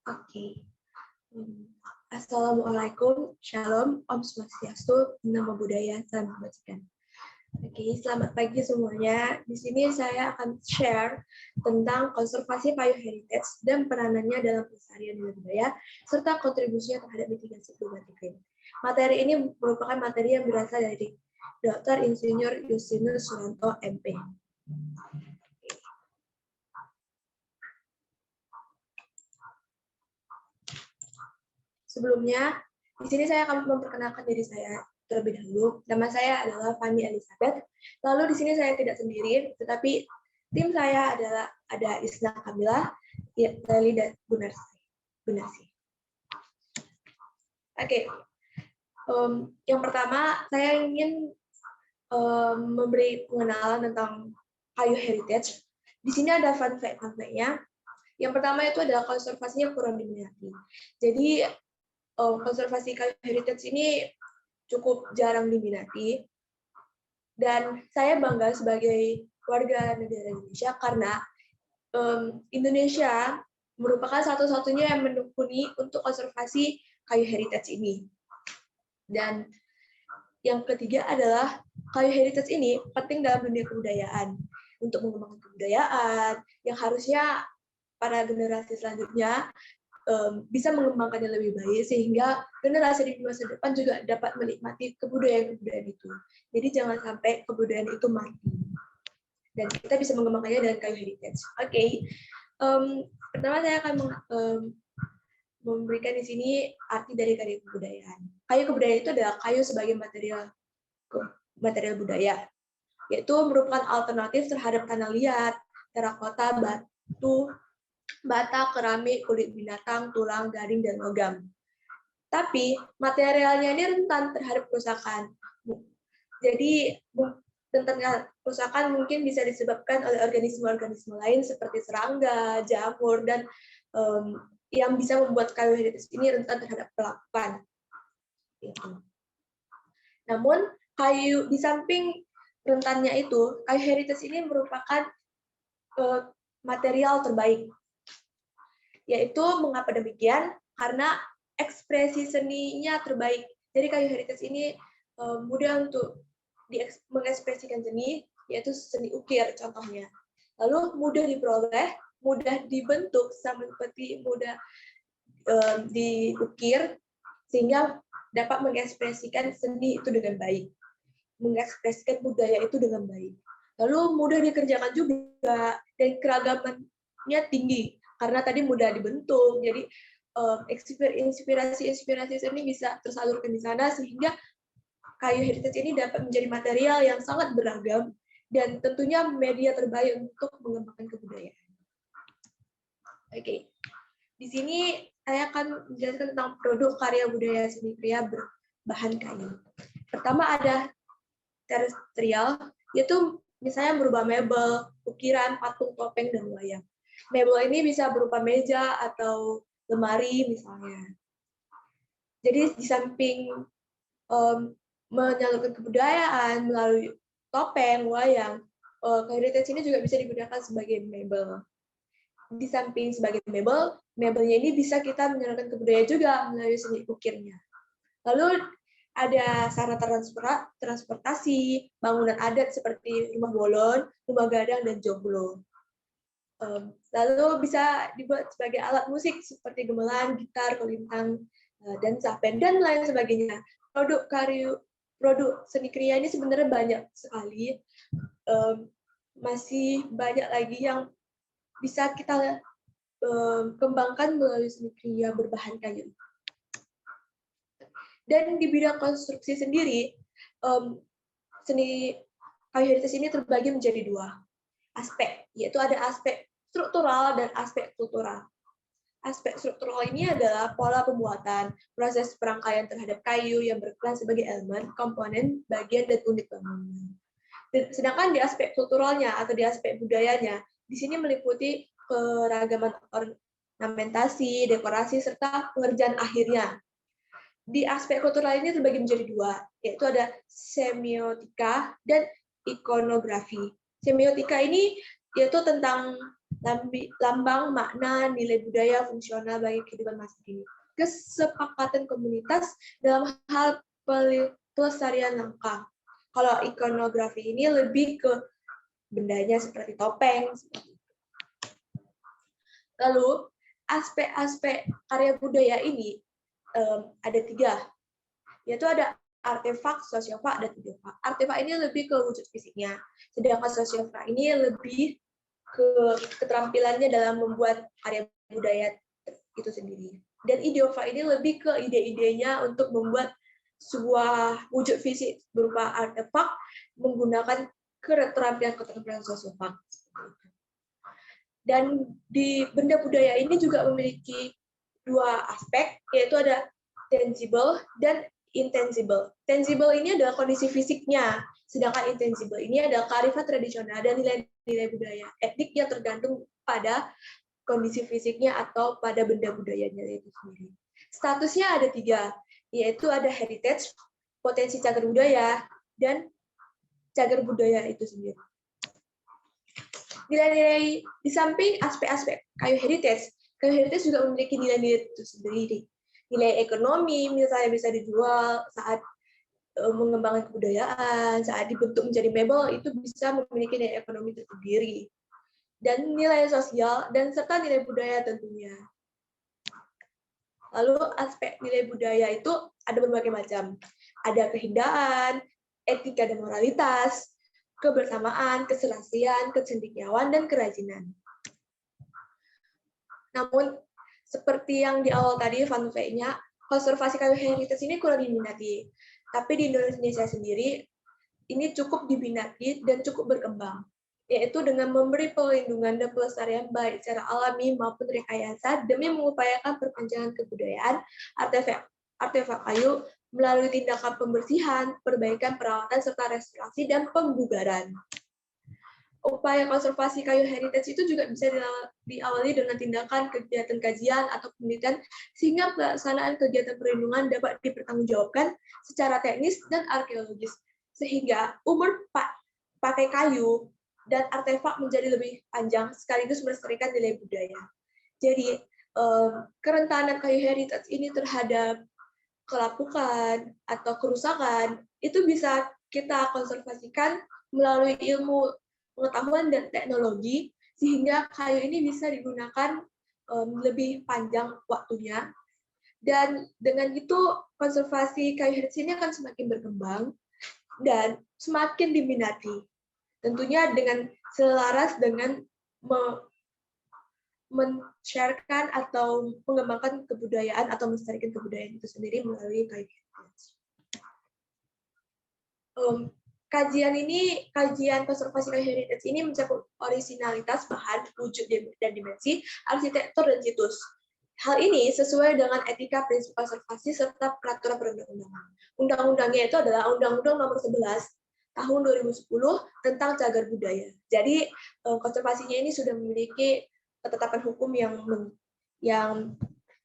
Oke. Assalamualaikum, Shalom, Om Swastiastu, Namo Buddhaya, Salam Kebajikan. Oke, selamat pagi semuanya. Di sini saya akan share tentang konservasi kayu heritage dan peranannya dalam pelestarian nilai budaya, serta kontribusinya terhadap mitigasi perubahan iklim. Materi ini merupakan materi yang berasal dari Dr. Insinyur Justinus Suranto, MP. Sebelumnya, di sini saya akan memperkenalkan diri saya terlebih dahulu. Nama saya adalah Fanny Elizabeth. Lalu di sini saya tidak sendiri, tetapi tim saya adalah ada Isna Kamila, Lali dan Gunarsi. Oke. Yang pertama saya ingin memberi pengenalan tentang kayu heritage. Di sini ada fun fact-nya. Yang pertama itu adalah konservasinya kurang diminati. Jadi konservasi kayu heritage ini cukup jarang diminati, dan saya bangga sebagai warga negara Indonesia karena Indonesia merupakan satu-satunya yang menekuni untuk konservasi kayu heritage ini. Dan yang ketiga adalah kayu heritage ini penting dalam dunia kebudayaan untuk mengembangkan kebudayaan yang harusnya para generasi selanjutnya bisa mengembangkannya lebih baik sehingga generasi di masa depan juga dapat menikmati kebudayaan-kebudayaan itu. Jadi jangan sampai kebudayaan itu mati. Dan kita bisa mengembangkannya dengan kayu heritage. Oke. Pertama saya akan memberikan di sini arti dari kayu kebudayaan. Kayu kebudayaan itu adalah kayu sebagai material budaya, yaitu merupakan alternatif terhadap tanah liat, terakota, batu, bata, keramik, kulit binatang, tulang, garing, dan logam. Tapi materialnya ini rentan terhadap kerusakan. Jadi rentan kerusakan mungkin bisa disebabkan oleh organisme-organisme lain seperti serangga, jamur, dan yang bisa membuat kayu heritage ini rentan terhadap pelakuan. Namun kayu di samping rentannya itu, kayu heritage ini merupakan material terbaik. Yaitu mengapa demikian? Karena ekspresi seninya terbaik. Jadi kayu heritage ini mudah untuk mengekspresikan seni, yaitu seni ukir contohnya. Lalu mudah diperoleh, mudah dibentuk, sama seperti mudah diukir, sehingga dapat mengekspresikan seni itu dengan baik, mengekspresikan budaya itu dengan baik. Lalu mudah dikerjakan juga, dan keragamannya tinggi. Karena tadi mudah dibentuk, jadi inspirasi seni bisa tersalurkan di sana, sehingga kayu heritage ini dapat menjadi material yang sangat beragam, dan tentunya media terbaik untuk mengembangkan kebudayaan. Oke. Di sini saya akan menjelaskan tentang produk karya budaya seni kriya berbahan kayu. Pertama ada terestrial, yaitu misalnya berupa mebel, ukiran, patung, topeng, dan wayang. Mebel ini bisa berupa meja atau lemari misalnya. Jadi di samping menyalurkan kebudayaan melalui topeng, wayang, heritage ini juga bisa digunakan sebagai mebel. Di samping sebagai mebel, mebelnya ini bisa kita menyalurkan kebudayaan juga melalui seni ukirnya. Lalu ada sarana transportasi, bangunan adat seperti rumah bolon, rumah gadang, dan joglo. Lalu bisa dibuat sebagai alat musik seperti gamelan, gitar, kolintang, dan sapen, dan lain sebagainya. Produk seni kriya ini sebenarnya banyak sekali. Masih banyak lagi yang bisa kita kembangkan melalui seni kriya berbahan kayu. Dan di bidang konstruksi sendiri, seni kayu heritage ini terbagi menjadi dua aspek, yaitu ada aspek struktural dan aspek kultural. Aspek struktural ini adalah pola pembuatan, proses perangkaian terhadap kayu yang berperan sebagai elemen, komponen, bagian, dan unit bangunan. Sedangkan di aspek kulturalnya atau di aspek budayanya, di sini meliputi keragaman ornamentasi, dekorasi, serta pengerjaan akhirnya. Di aspek kultural ini terbagi menjadi dua, yaitu ada semiotika dan ikonografi. Semiotika ini yaitu tentang lambang, makna, nilai budaya, fungsional bagi kehidupan masa kini. Kesepakatan komunitas dalam hal pelestarian langka. Kalau ikonografi ini lebih ke bendanya seperti topeng. Lalu aspek-aspek karya budaya ini ada 3, yaitu ada artefak, sosiofak, dan idiofak. Artefak ini lebih ke wujud fisiknya, sedangkan sosiofak ini lebih ke keterampilannya dalam membuat karya budaya itu sendiri. Dan idiofak ini lebih ke ide-idenya untuk membuat sebuah wujud fisik berupa artefak menggunakan keterampilan sosiofak. Dan di benda budaya ini juga memiliki 2 aspek, yaitu ada tangible dan intangible. Tangible ini adalah kondisi fisiknya, sedangkan intangible ini adalah kearifan tradisional dan nilai-nilai budaya etnik yang tergantung pada kondisi fisiknya atau pada benda budayanya itu sendiri. Statusnya ada 3, yaitu ada heritage, potensi cagar budaya, dan cagar budaya itu sendiri. Nilai-nilai di samping aspek-aspek kayu heritage juga memiliki nilai-nilai itu sendiri. Nilai ekonomi, misalnya bisa dijual saat mengembangkan kebudayaan, saat dibentuk menjadi mebel, itu bisa memiliki nilai ekonomi tersendiri. Dan nilai sosial, dan serta nilai budaya tentunya. Lalu aspek nilai budaya itu ada berbagai macam. Ada keindahan, etika dan moralitas, kebersamaan, keserasian, kecendekiawan, dan kerajinan. Namun, seperti yang di awal tadi, fun fact-nya, konservasi kayu heritage ini kurang diminati. Tapi di Indonesia sendiri, ini cukup diminati dan cukup berkembang, yaitu dengan memberi perlindungan dan pelestarian baik secara alami maupun rekayasa demi mengupayakan perpanjangan kebudayaan artefak kayu melalui tindakan pembersihan, perbaikan, perawatan, serta restorasi dan pembubaran. Upaya konservasi kayu heritage itu juga bisa diawali dengan tindakan kegiatan kajian atau penelitian sehingga pelaksanaan kegiatan perlindungan dapat dipertanggungjawabkan secara teknis dan arkeologis, sehingga umur pakai kayu dan artefak menjadi lebih panjang sekaligus melestarikan nilai budaya. Jadi, kerentanan kayu heritage ini terhadap kelapukan atau kerusakan itu bisa kita konservasikan melalui ilmu pengetahuan dan teknologi sehingga kayu ini bisa digunakan lebih panjang waktunya, dan dengan itu konservasi kayu heritage ini akan semakin berkembang dan semakin diminati, tentunya dengan selaras dengan men-sharekan atau mengembangkan kebudayaan atau melestarikan kebudayaan itu sendiri melalui kayu heritage. Kajian konservasi kayu heritage ini mencakup orisinalitas bahan, wujud, dan dimensi, arsitektur, dan situs. Hal ini sesuai dengan etika prinsip konservasi serta peraturan perundang-undangan. Undang-undangnya itu adalah Undang-Undang Nomor 11 Tahun 2010 tentang cagar budaya. Jadi konservasinya ini sudah memiliki ketetapan hukum yang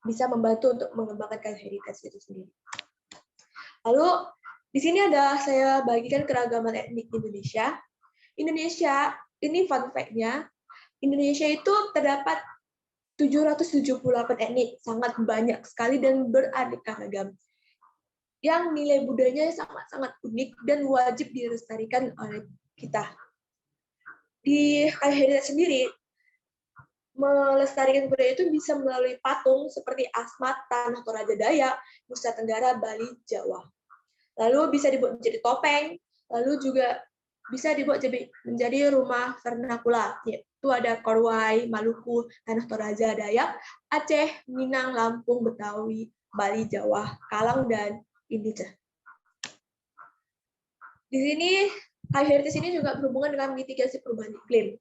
bisa membantu untuk mengembangkan kayu heritage itu sendiri. Lalu di sini saya bagikan keragaman etnik Indonesia. Indonesia ini fun fact-nya, Indonesia itu terdapat 778 etnik, sangat banyak sekali dan beraneka ragam. Yang nilai budayanya sangat-sangat unik dan wajib dilestarikan oleh kita. Di kayu heritage sendiri, melestarikan budaya itu bisa melalui patung seperti Asmat, Tanah Toraja Dayak, Nusa Tenggara, Bali, Jawa. Lalu bisa dibuat menjadi topeng, lalu juga bisa dibuat menjadi rumah vernakula, yaitu ada Korwai, Maluku, Tanah Toraja Dayak, Aceh, Minang, Lampung, Betawi, Bali, Jawa, Kalang, dan Indonesia. Di sini, kayu heritage ini juga berhubungan dengan mitigasi perubahan iklim.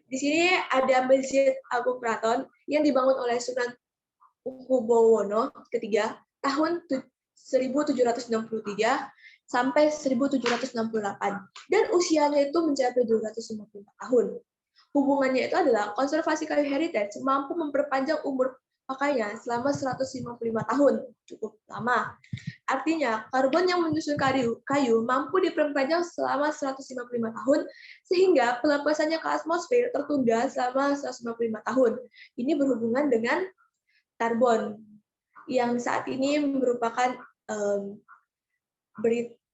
Di sini ada Masjid Agung Keraton yang dibangun oleh Sunan Hubowone III tahun 1763 sampai 1768 dan usianya itu mencapai 254 tahun. Hubungannya itu adalah konservasi kayu heritage mampu memperpanjang umur pakainya selama 155 tahun, cukup lama. Artinya, karbon yang menyusun kayu mampu diperpanjang selama 155 tahun, sehingga pelepasannya ke atmosfer tertunda selama 155 tahun. Ini berhubungan dengan karbon, yang saat ini merupakan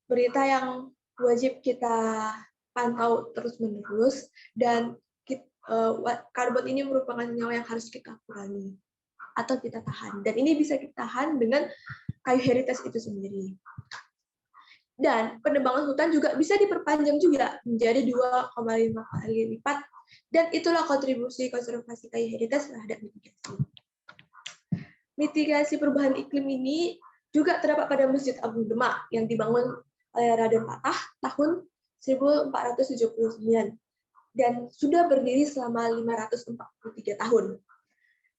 berita yang wajib kita pantau terus-menerus, dan karbon ini merupakan senyawa yang harus kita kurangi atau kita tahan. Dan ini bisa kita tahan dengan kayu heritage itu sendiri. Dan penebangan hutan juga bisa diperpanjang juga menjadi 2,5 kali lipat. Dan itulah kontribusi konservasi kayu heritage terhadap mitigasi. Mitigasi perubahan iklim ini juga terdapat pada Masjid Agung Demak yang dibangun oleh Raden Patah tahun 1479 dan sudah berdiri selama 543 tahun.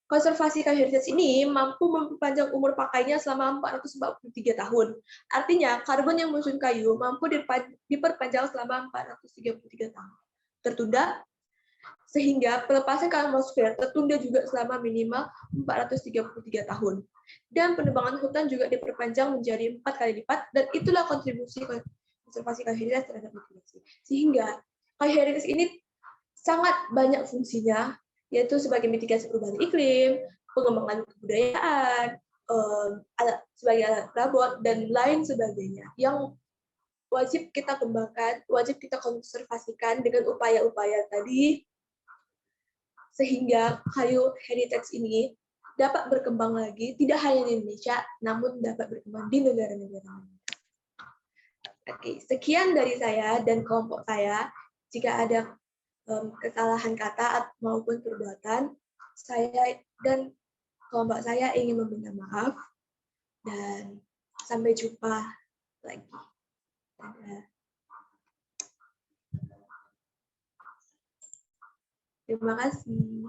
Konservasi kayu heritage ini mampu memperpanjang umur pakainya selama 443 tahun. Artinya, karbon yang menyusun kayu mampu diperpanjang selama 433 tahun. Tertunda, sehingga pelepasan ke atmosfer tertunda juga selama minimal 433 tahun. Dan penebangan hutan juga diperpanjang menjadi 4 kali lipat, dan itulah kontribusi konservasi kayu heritage terhadap mitigasi. Sehingga kayu heritage ini sangat banyak fungsinya, yaitu sebagai mitigasi perubahan iklim, pengembangan kebudayaan, sebagai alat perabot, dan lain sebagainya, yang wajib kita kembangkan, wajib kita konservasikan dengan upaya-upaya tadi, sehingga kayu heritage ini dapat berkembang lagi, tidak hanya di Indonesia, namun dapat berkembang di negara-negara lain. Oke, sekian dari saya dan kelompok saya. Jika ada kesalahan kata maupun perbuatan, saya dan kelompok saya ingin meminta maaf, dan sampai jumpa lagi. Terima kasih.